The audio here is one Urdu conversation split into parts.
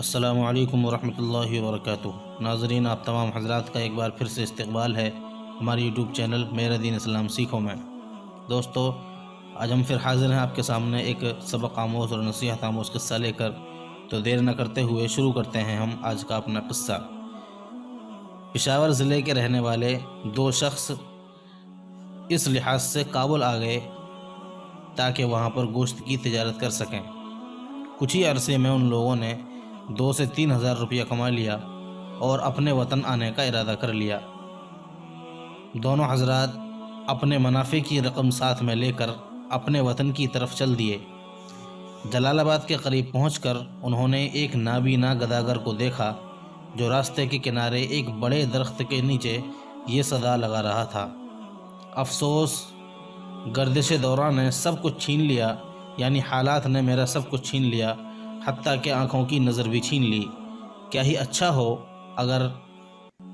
السلام علیکم ورحمۃ اللہ وبرکاتہ۔ ناظرین، آپ تمام حضرات کا ایک بار پھر سے استقبال ہے ہمارے یوٹیوب چینل میرا دین اسلام سیکھو میں۔ دوستو، آج ہم پھر حاضر ہیں آپ کے سامنے ایک سبق آموز اور نصیحت آموز قصہ لے کر۔ تو دیر نہ کرتے ہوئے شروع کرتے ہیں ہم آج کا اپنا قصہ۔ پشاور ضلع کے رہنے والے دو شخص اس لحاظ سے کابل آ گئے تاکہ وہاں پر گوشت کی تجارت کر سکیں۔ کچھ ہی عرصے میں ان لوگوں نے 2 سے 3 ہزار روپیہ کما لیا اور اپنے وطن آنے کا ارادہ کر لیا۔ دونوں حضرات اپنے منافع کی رقم ساتھ میں لے کر اپنے وطن کی طرف چل دیے۔ جلال آباد کے قریب پہنچ کر انہوں نے ایک نابینا گداگر کو دیکھا جو راستے کے کنارے ایک بڑے درخت کے نیچے یہ صدا لگا رہا تھا: افسوس، گردش دورہ نے سب کچھ چھین لیا، یعنی حالات نے میرا سب کچھ چھین لیا، حتیٰ کہ آنکھوں کی نظر بھی چھین لی۔ کیا ہی اچھا ہو اگر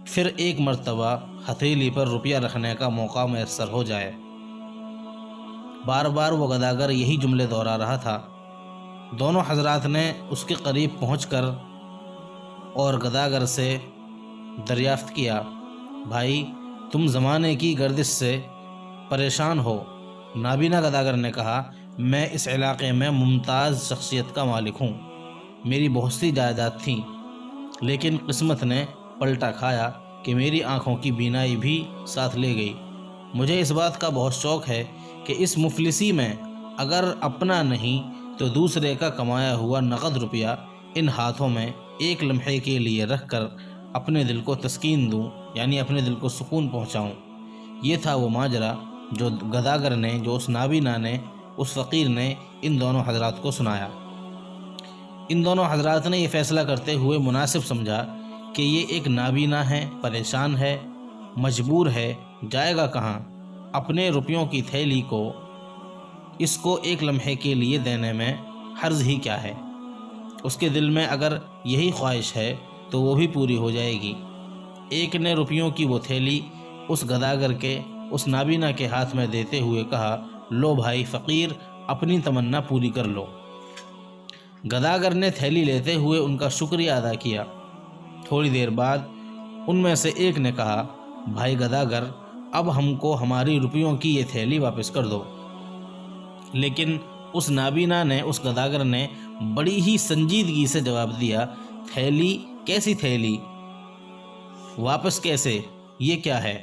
پھر ایک مرتبہ ہتھیلی پر روپیہ رکھنے کا موقع میسر ہو جائے۔ بار بار وہ گداگر یہی جملے دہرا رہا تھا۔ دونوں حضرات نے اس کے قریب پہنچ کر اور گداگر سے دریافت کیا: بھائی، تم زمانے کی گردش سے پریشان ہو؟ نابینا گداگر نے کہا: میں اس علاقے میں ممتاز شخصیت کا مالک ہوں، میری بہت سی جائیداد تھیں، لیکن قسمت نے پلٹا کھایا کہ میری آنکھوں کی بینائی بھی ساتھ لے گئی۔ مجھے اس بات کا بہت شوق ہے کہ اس مفلسی میں اگر اپنا نہیں تو دوسرے کا کمایا ہوا نقد روپیہ ان ہاتھوں میں ایک لمحے کے لیے رکھ کر اپنے دل کو تسکین دوں، یعنی اپنے دل کو سکون پہنچاؤں۔ یہ تھا وہ ماجرا جو گداگر نے، جو اس نابینا نے، اس فقیر نے ان دونوں حضرات کو سنایا۔ ان دونوں حضرات نے یہ فیصلہ کرتے ہوئے مناسب سمجھا کہ یہ ایک نابینا ہے، پریشان ہے، مجبور ہے، جائے گا کہاں؟ اپنے روپیوں کی تھیلی کو اس کو ایک لمحے کے لیے دینے میں حرج ہی کیا ہے؟ اس کے دل میں اگر یہی خواہش ہے تو وہ بھی پوری ہو جائے گی۔ ایک نے روپیوں کی وہ تھیلی اس گداگر کے، اس نابینا کے ہاتھ میں دیتے ہوئے کہا: لو بھائی فقیر، اپنی تمنا پوری کر لو۔ گداگر نے تھیلی لیتے ہوئے ان کا شکریہ ادا کیا۔ تھوڑی دیر بعد ان میں سے ایک نے کہا: بھائی گداگر، اب ہم کو ہماری روپیوں کی یہ تھیلی واپس کر دو۔ لیکن اس نابینا نے، اس گداگر نے بڑی ہی سنجیدگی سے جواب دیا: تھیلی؟ کیسی تھیلی؟ واپس کیسے؟ یہ کیا ہے؟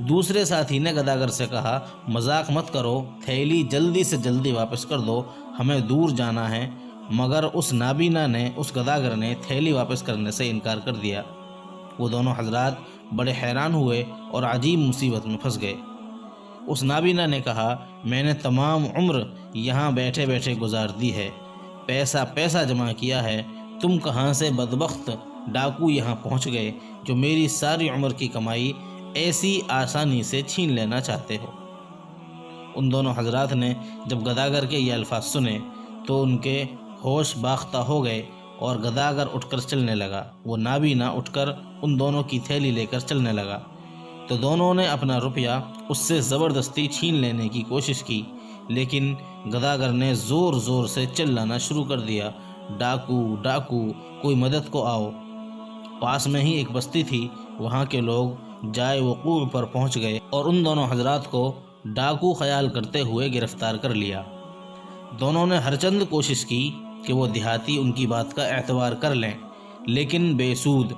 دوسرے ساتھی نے گداگر سے کہا: مذاق مت کرو، تھیلی جلدی سے جلدی واپس کر دو، ہمیں دور جانا ہے۔ مگر اس نابینا نے، اس گداگر نے تھیلی واپس کرنے سے انکار کر دیا۔ وہ دونوں حضرات بڑے حیران ہوئے اور عجیب مصیبت میں پھنس گئے۔ اس نابینا نے کہا: میں نے تمام عمر یہاں بیٹھے بیٹھے گزار دی ہے، پیسہ جمع کیا ہے، تم کہاں سے بدبخت ڈاکو یہاں پہنچ گئے جو میری ساری عمر کی کمائی ایسی آسانی سے چھین لینا چاہتے ہو؟ ان دونوں حضرات نے جب گداگر کے یہ الفاظ سنے تو ان کے ہوش باختہ ہو گئے اور گداگر اٹھ کر چلنے لگا۔ وہ نابینا اٹھ کر ان دونوں کی تھیلی لے کر چلنے لگا تو دونوں نے اپنا روپیہ اس سے زبردستی چھین لینے کی کوشش کی، لیکن گداگر نے زور زور سے چلانا شروع کر دیا: ڈاکو ڈاکو، کوئی مدد کو آؤ۔ پاس میں ہی ایک بستی تھی، وہاں کے لوگ جائے وقوع پر پہنچ گئے اور ان دونوں حضرات کو ڈاکو خیال کرتے ہوئے گرفتار کر لیا۔ دونوں نے ہر چند کوشش کی کہ وہ دیہاتی ان کی بات کا اعتبار کر لیں، لیکن بے سود۔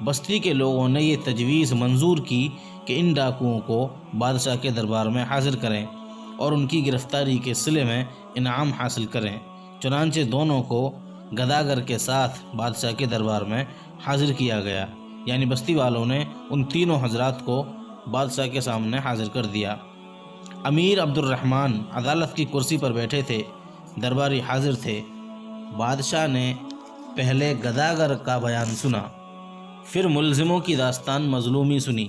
بستی کے لوگوں نے یہ تجویز منظور کی کہ ان ڈاکوؤں کو بادشاہ کے دربار میں حاضر کریں اور ان کی گرفتاری کے صلے میں انعام حاصل کریں۔ چنانچہ دونوں کو گداگر کے ساتھ بادشاہ کے دربار میں حاضر کیا گیا، یعنی بستی والوں نے ان تینوں حضرات کو بادشاہ کے سامنے حاضر کر دیا۔ امیر عبد الرحمن عدالت کی کرسی پر بیٹھے تھے، درباری حاضر تھے۔ بادشاہ نے پہلے گداگر کا بیان سنا، پھر ملزموں کی داستان مظلومی سنی۔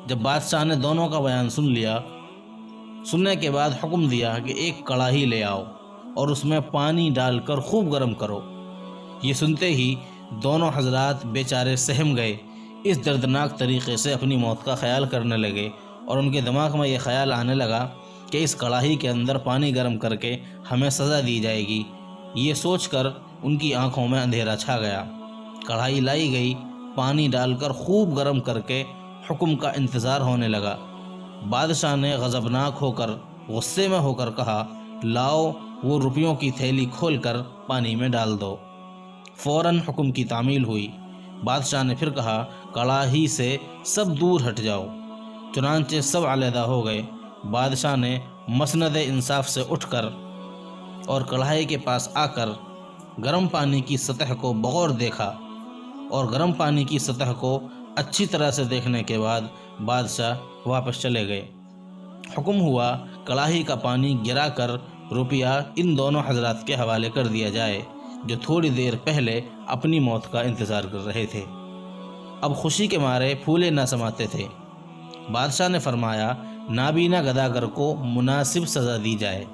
جب بادشاہ نے دونوں کا بیان سن لیا، سننے کے بعد حکم دیا کہ ایک کڑاہی لے آؤ اور اس میں پانی ڈال کر خوب گرم کرو۔ یہ سنتے ہی دونوں حضرات بیچارے سہم گئے، اس دردناک طریقے سے اپنی موت کا خیال کرنے لگے اور ان کے دماغ میں یہ خیال آنے لگا کہ اس کڑاہی کے اندر پانی گرم کر کے ہمیں سزا دی جائے گی۔ یہ سوچ کر ان کی آنکھوں میں اندھیرا چھا گیا۔ کڑھائی لائی گئی، پانی ڈال کر خوب گرم کر کے حکم کا انتظار ہونے لگا۔ بادشاہ نے غضبناک ہو کر، غصے میں ہو کر کہا، لاؤ وہ روپیوں کی تھیلی کھول کر پانی میں ڈال دو۔ فوراً حکم کی تعمیل ہوئی۔ بادشاہ نے پھر کہا، کڑاہی سے سب دور ہٹ جاؤ۔ چنانچہ سب علیحدہ ہو گئے۔ بادشاہ نے مسند انصاف سے اٹھ کر اور کڑھائی کے پاس آ کر گرم پانی کی سطح کو بغور دیکھا، اور گرم پانی کی سطح کو اچھی طرح سے دیکھنے کے بعد بادشاہ واپس چلے گئے۔ حکم ہوا کڑاہی کا پانی گرا کر روپیہ ان دونوں حضرات کے حوالے کر دیا جائے جو تھوڑی دیر پہلے اپنی موت کا انتظار کر رہے تھے۔ اب خوشی کے مارے پھولے نہ سماتے تھے۔ بادشاہ نے فرمایا، نابینا گداگر کو مناسب سزا دی جائے،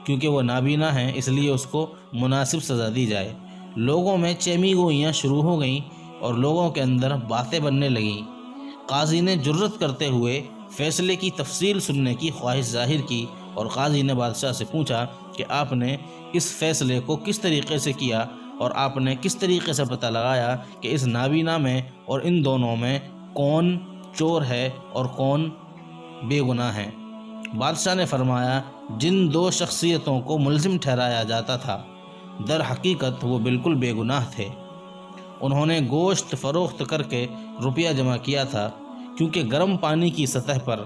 کیونکہ وہ نابینا ہیں اس لیے اس کو مناسب سزا دی جائے۔ لوگوں میں چیمی گوئیاں شروع ہو گئیں اور لوگوں کے اندر باتیں بننے لگیں۔ قاضی نے جرت کرتے ہوئے فیصلے کی تفصیل سننے کی خواہش ظاہر کی، اور قاضی نے بادشاہ سے پوچھا کہ آپ نے اس فیصلے کو کس طریقے سے کیا، اور آپ نے کس طریقے سے پتہ لگایا کہ اس نابینا میں اور ان دونوں میں کون چور ہے اور کون بے گناہ ہے؟ بادشاہ نے فرمایا، جن دو شخصیتوں کو ملزم ٹھہرایا جاتا تھا در حقیقت وہ بالکل بے گناہ تھے۔ انہوں نے گوشت فروخت کر کے روپیہ جمع کیا تھا، کیونکہ گرم پانی کی سطح پر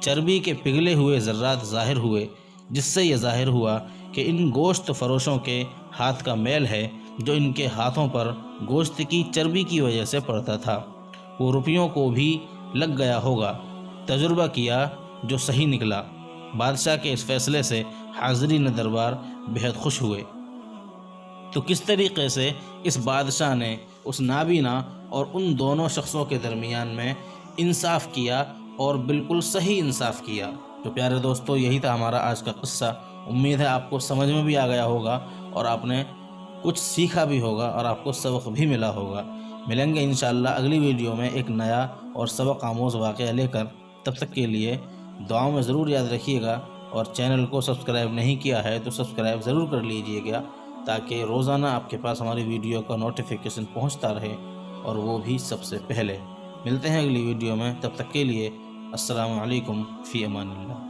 چربی کے پگھلے ہوئے ذرات ظاہر ہوئے، جس سے یہ ظاہر ہوا کہ ان گوشت فروشوں کے ہاتھ کا میل ہے جو ان کے ہاتھوں پر گوشت کی چربی کی وجہ سے پڑتا تھا۔ وہ روپیوں کو بھی لگ گیا ہوگا۔ تجربہ کیا جو صحیح نکلا۔ بادشاہ کے اس فیصلے سے حاضرین دربار بہت خوش ہوئے۔ تو کس طریقے سے اس بادشاہ نے اس نابینا اور ان دونوں شخصوں کے درمیان میں انصاف کیا، اور بالکل صحیح انصاف کیا۔ تو پیارے دوستو، یہی تھا ہمارا آج کا قصہ۔ امید ہے آپ کو سمجھ میں بھی آ گیا ہوگا اور آپ نے کچھ سیکھا بھی ہوگا اور آپ کو سبق بھی ملا ہوگا۔ ملیں گے انشاءاللہ اگلی ویڈیو میں ایک نیا اور سبق آموز واقعہ لے کر۔ تب تک کے لیے دعاؤں میں ضرور یاد رکھیے گا، اور چینل کو سبسکرائب نہیں کیا ہے تو سبسکرائب ضرور کر لیجئے گا، تاکہ روزانہ آپ کے پاس ہماری ویڈیو کا نوٹیفیکیشن پہنچتا رہے، اور وہ بھی سب سے پہلے۔ ملتے ہیں اگلی ویڈیو میں، تب تک کے لیے السلام علیکم، فی امان اللہ۔